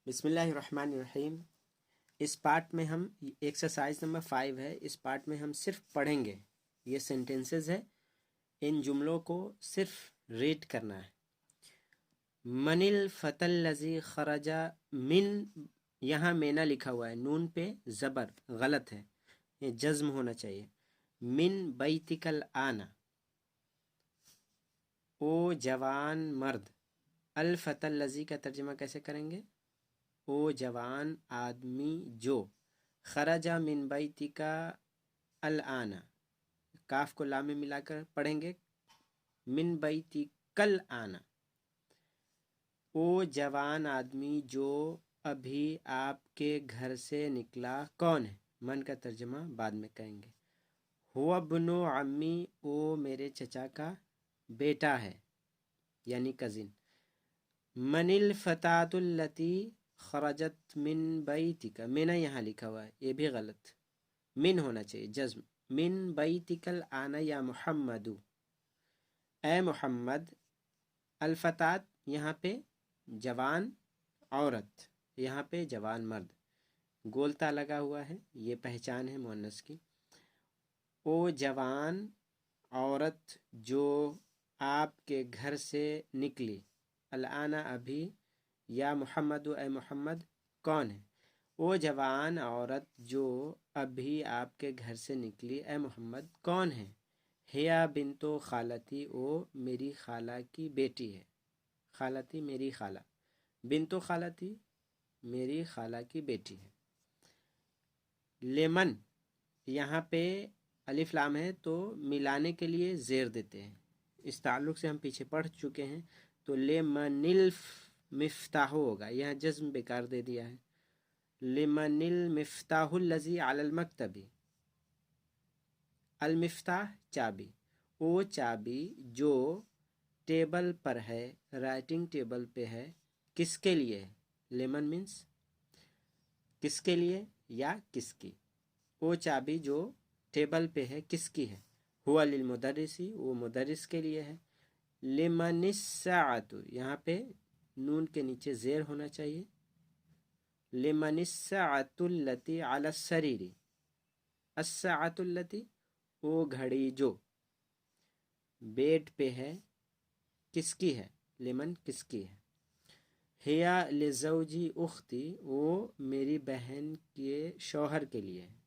بسم اللہ الرحمن الرحیم۔ اس پارٹ میں ہم ایکسرسائز نمبر 5 ہے، اس پارٹ میں ہم صرف پڑھیں گے، یہ سینٹنسز ہے، ان جملوں کو صرف ریڈ کرنا ہے۔ من الفتى الذي خرج من، یہاں مینا لکھا ہوا ہے، نون پہ زبر غلط ہے، یہ جزم ہونا چاہیے۔ من بیتک الآن، او جوان مرد۔ الفتى الذي کا ترجمہ کیسے کریں گے؟ او جوان آدمی جو، خرج من بیتک الآن، کاف کو لام میں ملا کر پڑھیں گے، من بیتک الآن، او جوان آدمی جو ابھی آپ کے گھر سے نکلا کون ہے؟ من کا ترجمہ بعد میں کہیں گے۔ ہو ابن عمی، او میرے چچا کا بیٹا ہے یعنی کزن۔ من الفتاة التي خرجت من بیتک، مینا یہاں لکھا ہوا ہے، یہ بھی غلط، من ہونا چاہیے جزم۔ من بیتک الآن یا محمد، اے محمد۔ الفتاة یہاں پہ جوان عورت، یہاں پہ جوان مرد، گولتا لگا ہوا ہے، یہ پہچان ہے مؤنث کی۔ او جوان عورت جو آپ کے گھر سے نکلی، الآن ابھی، یا محمد اے محمد کون ہے؟ او جوان عورت جو ابھی آپ کے گھر سے نکلی اے محمد کون ہے؟ ہیا بنتو خالتی، او میری خالہ کی بیٹی ہے۔ خالتی میری خالہ، بنتو خالتی میری خالہ کی بیٹی ہے۔ لیمن، یہاں پہ الف لام ہے تو ملانے کے لیے زیر دیتے ہیں، اس تعلق سے ہم پیچھے پڑھ چکے ہیں، تو لیمن المفتاح ہوگا، یہاں جزم بیکار دے دیا ہے۔ لمن المفتاح الذی علی المکتب، المفتاح چابی، وہ چابی جو ٹیبل پر ہے، رائٹنگ ٹیبل پہ ہے، کس کے لیے؟ لیمن مینس کس کے لیے یا کس کی، وہ چابی جو ٹیبل پہ ہے کس کی ہے؟ ہوا للمدرسی، وہ مدرس کے لیے ہے۔ لمن الساعۃ، یہاں پہ نون کے نیچے زیر ہونا چاہیے۔ لمن الساعۃ التی علی السریر، الساعۃ التی وہ گھڑی جو بیڈ پہ ہے کس کی ہے؟ لمن کس کی ہے۔ ہیا لزوجی اختی، وہ میری بہن کے شوہر کے لیے ہے۔